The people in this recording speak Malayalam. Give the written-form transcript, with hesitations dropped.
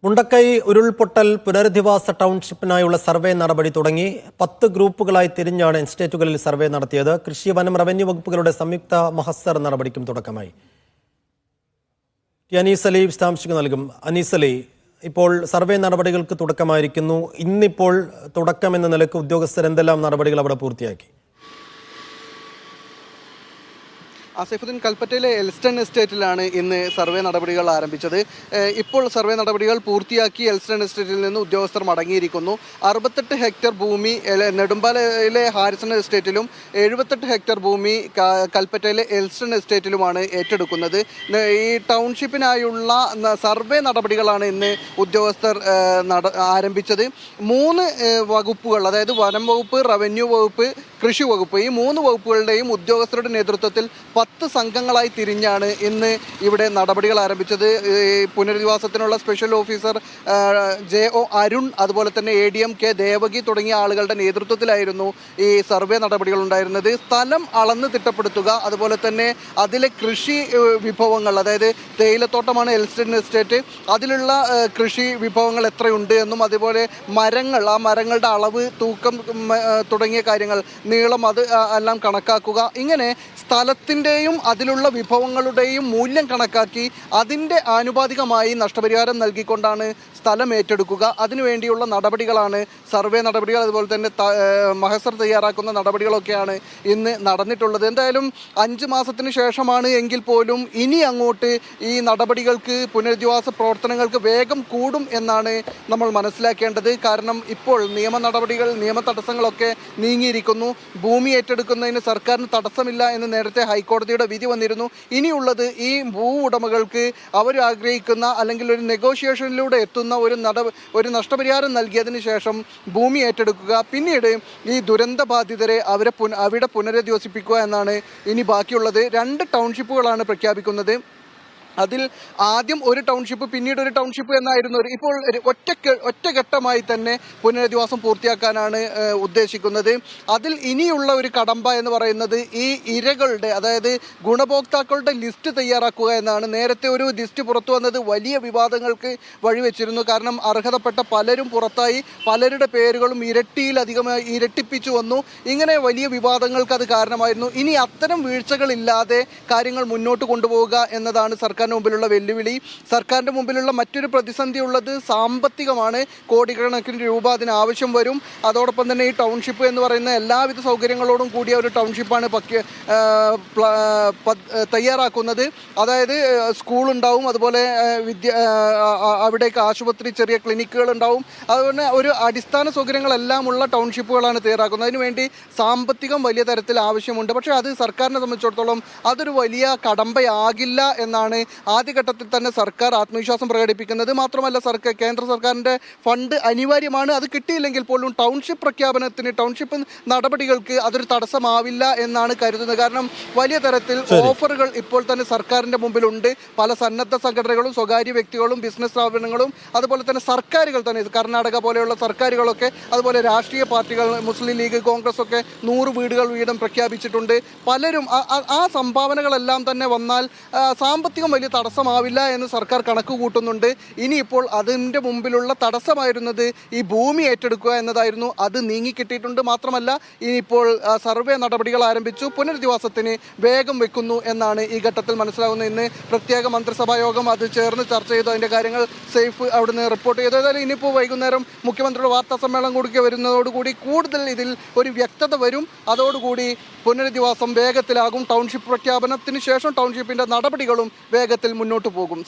മുണ്ടക്കൈ ഉരുൾപൊട്ടൽ പുനരധിവാസ ടൗൺഷിപ്പിനായുള്ള സർവേ നടപടി തുടങ്ങി. 10 ഗ്രൂപ്പുകളായി തിരിഞ്ഞാണ് എസ്റ്റേറ്റുകളിൽ സർവേ നടത്തിയത്. കൃഷി, വനം, റവന്യൂ വകുപ്പുകളുടെ സംയുക്ത മഹസ്സർ നടപടിക്കും തുടക്കമായി. അനീസ് അലി വിശദാംശങ്ങൾ നൽകും. അനീസ് അലി, ഇപ്പോൾ സർവേ നടപടികൾക്ക് തുടക്കമായിരിക്കുന്നു. ഇന്നിപ്പോൾ തുടക്കമെന്ന നിലയ്ക്ക് ഉദ്യോഗസ്ഥർ എന്തെല്ലാം നടപടികൾ അവിടെ പൂർത്തിയാക്കി? ആസിഫുദ്ദീൻ, കൽപ്പറ്റയിലെ എൽസ്റ്റൺ എസ്റ്റേറ്റിലാണ് ഇന്ന് സർവേ നടപടികൾ ആരംഭിച്ചത്. ഇപ്പോൾ സർവേ നടപടികൾ പൂർത്തിയാക്കി എൽസ്റ്റൺ എസ്റ്റേറ്റിൽ നിന്ന് ഉദ്യോഗസ്ഥർ മടങ്ങിയിരിക്കുന്നു. 68 ഹെക്ടർ ഭൂമി നെടുമ്പാലയിലെ ഹാരിസൺ എസ്റ്റേറ്റിലും 78 ഹെക്ടർ ഭൂമി കൽപ്പറ്റയിലെ എൽസ്റ്റൺ എസ്റ്റേറ്റിലുമാണ് ഏറ്റെടുക്കുന്നത്. ഈ ടൗൺഷിപ്പിനായുള്ള സർവേ നടപടികളാണ് ഇന്ന് ഉദ്യോഗസ്ഥർ ആരംഭിച്ചത്. 3 വകുപ്പുകൾ, അതായത് വനം വകുപ്പ്, റവന്യൂ വകുപ്പ്, കൃഷി വകുപ്പ്, ഈ 3 വകുപ്പുകളുടെയും ഉദ്യോഗസ്ഥരുടെ നേതൃത്വത്തിൽ 10 സംഘങ്ങളായി തിരിഞ്ഞാണ് ഇന്ന് ഇവിടെ നടപടികൾ ആരംഭിച്ചത്. പുനരധിവാസത്തിനുള്ള സ്പെഷ്യൽ ഓഫീസർ JO അരുൺ, അതുപോലെ തന്നെ ADM K ദേവകി തുടങ്ങിയ ആളുകളുടെ നേതൃത്വത്തിലായിരുന്നു ഈ സർവേ നടപടികൾ ഉണ്ടായിരുന്നത്. സ്ഥലം അളന്ന് തിട്ടപ്പെടുത്തുക, അതുപോലെ തന്നെ അതിലെ കൃഷി വിഭവങ്ങൾ, അതായത് തേയിലത്തോട്ടമാണ് എൽസ്റ്റൺ എസ്റ്റേറ്റ്, അതിലുള്ള കൃഷി വിഭവങ്ങൾ എത്രയുണ്ട് എന്നും, അതുപോലെ മരങ്ങൾ, ആ മരങ്ങളുടെ അളവ്, തൂക്കം തുടങ്ങിയ കാര്യങ്ങൾ, നീളം, അത് എല്ലാം കണക്കാക്കുക. ഇങ്ങനെ സ്ഥലത്തിൻ്റെയും അതിലുള്ള വിഭവങ്ങളുടെയും മൂല്യം കണക്കാക്കി അതിൻ്റെ ആനുപാതികമായി നഷ്ടപരിഹാരം നൽകിക്കൊണ്ടാണ് സ്ഥലം ഏറ്റെടുക്കുക. അതിനുവേണ്ടിയുള്ള നടപടികളാണ് സർവേ നടപടികൾ, അതുപോലെ തന്നെ മഹസർ തയ്യാറാക്കുന്ന നടപടികളൊക്കെയാണ് ഇന്ന് നടന്നിട്ടുള്ളത്. എന്തായാലും 5 മാസത്തിന് ശേഷമാണ് എങ്കിൽ പോലും ഇനി അങ്ങോട്ട് ഈ നടപടികൾക്ക്, പുനരധിവാസ പ്രവർത്തനങ്ങൾക്ക് വേഗം കൂടും എന്നാണ് നമ്മൾ മനസ്സിലാക്കേണ്ടത്. കാരണം ഇപ്പോൾ നിയമ തടസ്സങ്ങളൊക്കെ നീങ്ങിയിരിക്കുന്നു. ഭൂമി ഏറ്റെടുക്കുന്നതിന് സർക്കാരിന് തടസ്സമില്ല എന്ന് നേരത്തെ ഹൈക്കോടതിയുടെ വിധി വന്നിരുന്നു. ഇനിയുള്ളത് ഈ ഭൂ ഉടമകൾക്ക് അവരാഗ്രഹിക്കുന്ന, അല്ലെങ്കിൽ ഒരു നെഗോഷിയേഷനിലൂടെ എത്തുന്ന ഒരു നഷ്ടപരിഹാരം നൽകിയതിന് ശേഷം ഭൂമി ഏറ്റെടുക്കുക, പിന്നീട് ഈ ദുരന്ത ബാധിതരെ അവിടെ പുനരധിവസിപ്പിക്കുക എന്നാണ് ഇനി ബാക്കിയുള്ളത്. 2 ടൗൺഷിപ്പുകളാണ് പ്രഖ്യാപിക്കുന്നത്. അതിൽ ആദ്യം ഒരു ടൗൺഷിപ്പ്, പിന്നീട് ഒരു ടൗൺഷിപ്പ് എന്നായിരുന്നു. ഇപ്പോൾ ഒറ്റഘട്ടമായി തന്നെ പുനരധിവാസം പൂർത്തിയാക്കാനാണ് ഉദ്ദേശിക്കുന്നത്. അതിൽ ഇനിയുള്ള ഒരു കടമ്പ എന്ന് പറയുന്നത് ഈ ഇരകളുടെ, അതായത് ഗുണഭോക്താക്കളുടെ ലിസ്റ്റ് തയ്യാറാക്കുക എന്നാണ്. നേരത്തെ ഒരു ലിസ്റ്റ് പുറത്തു വന്നത് വലിയ വിവാദങ്ങൾക്ക് വഴിവെച്ചിരുന്നു. കാരണം അർഹതപ്പെട്ട പലരും പുറത്തായി, പലരുടെ പേരുകളും ഇരട്ടിയിലധികമായി ഇരട്ടിപ്പിച്ചു വന്നു. ഇങ്ങനെ വലിയ വിവാദങ്ങൾക്ക് അത് കാരണമായിരുന്നു. ഇനി അത്തരം വീഴ്ചകളില്ലാതെ കാര്യങ്ങൾ മുന്നോട്ട് കൊണ്ടുപോവുക എന്നതാണ് സർക്കാർ മുമ്പിലുള്ള വെല്ലുവിളി. സർക്കാരിന്റെ മുമ്പിലുള്ള മറ്റൊരു പ്രതിസന്ധി ഉള്ളത് സാമ്പത്തികമാണ്. കോടിക്കണക്കിന് രൂപ അതിന് ആവശ്യം വരും. അതോടൊപ്പം തന്നെ ഈ ടൗൺഷിപ്പ് എന്ന് പറയുന്ന എല്ലാവിധ സൗകര്യങ്ങളോടും കൂടിയ ഒരു ടൗൺഷിപ്പാണ് തയ്യാറാക്കുന്നത്. അതായത് സ്കൂളുണ്ടാവും, അതുപോലെ അവിടേക്ക് ആശുപത്രി, ചെറിയ ക്ലിനിക്കുകൾ ഉണ്ടാവും. അതുപോലെ ഒരു അടിസ്ഥാന സൗകര്യങ്ങളെല്ലാം ഉള്ള ടൗൺഷിപ്പുകളാണ് തയ്യാറാക്കുന്നത്. അതിനുവേണ്ടി സാമ്പത്തികം വലിയ തരത്തിൽ ആവശ്യമുണ്ട്. പക്ഷേ അത് സർക്കാരിനെ സംബന്ധിച്ചിടത്തോളം അതൊരു വലിയ കടമ്പയാകില്ല എന്നാണ് ആദ്യഘട്ടത്തിൽ തന്നെ സർക്കാർ ആത്മവിശ്വാസം പ്രകടിപ്പിക്കുന്നത്. മാത്രമല്ല, കേന്ദ്ര സർക്കാരിൻ്റെ ഫണ്ട് അനിവാര്യമാണ്. അത് കിട്ടിയില്ലെങ്കിൽ പോലും ടൗൺഷിപ്പ് പ്രഖ്യാപനത്തിന്, ടൗൺഷിപ്പ് നടപടികൾക്ക് അതൊരു തടസ്സമാവില്ല എന്നാണ് കരുതുന്നത്. കാരണം വലിയ തരത്തിൽ ഓഫറുകൾ ഇപ്പോൾ തന്നെ സർക്കാരിൻ്റെ മുമ്പിലുണ്ട്. പല സന്നദ്ധ സംഘടനകളും, സ്വകാര്യ വ്യക്തികളും, ബിസിനസ് സ്ഥാപനങ്ങളും, അതുപോലെ തന്നെ സർക്കാരുകൾ തന്നെ, കർണാടക പോലെയുള്ള സർക്കാരുകളൊക്കെ, അതുപോലെ രാഷ്ട്രീയ പാർട്ടികൾ, മുസ്ലിം ലീഗ്, കോൺഗ്രസ് ഒക്കെ 100 വീടുകൾ വീതം പ്രഖ്യാപിച്ചിട്ടുണ്ട്. പലരും ആ സംഭാവനകളെല്ലാം തന്നെ വന്നാൽ സാമ്പത്തികം വലിയ തടസ്സമാവില്ല എന്ന് സർക്കാർ കണക്ക് കൂട്ടുന്നുണ്ട്. ഇനിയിപ്പോൾ അതിൻ്റെ മുമ്പിലുള്ള തടസ്സമായിരുന്നത് ഈ ഭൂമി ഏറ്റെടുക്കുക എന്നതായിരുന്നു. അത് നീങ്ങിക്കിട്ടിയിട്ടുണ്ട്. മാത്രമല്ല, ഇനിയിപ്പോൾ സർവേ നടപടികൾ ആരംഭിച്ചു. പുനരധിവാസത്തിന് വേഗം വെക്കുന്നു എന്നാണ് ഈ ഘട്ടത്തിൽ മനസ്സിലാകുന്നത്. ഇന്ന് പ്രത്യേക മന്ത്രിസഭാ യോഗം അത് ചേർന്ന് ചർച്ച ചെയ്തു. അതിൻ്റെ കാര്യങ്ങൾ സേഫ് അവിടുന്ന് റിപ്പോർട്ട് ചെയ്തു. ഏതായാലും ഇനിയിപ്പോൾ വൈകുന്നേരം മുഖ്യമന്ത്രിയുടെ വാർത്താ സമ്മേളനം കൂടി വരുന്നതോടുകൂടി കൂടുതൽ ഇതിൽ ഒരു വ്യക്തത വരും. അതോടുകൂടി പുനരധിവാസം വേഗത്തിലാകും. ടൗൺഷിപ്പ് പ്രഖ്യാപനത്തിന് ശേഷം ടൗൺഷിപ്പിൻ്റെ നടപടികളും വേഗത്തിൽ മുന്നോട്ട് പോകും.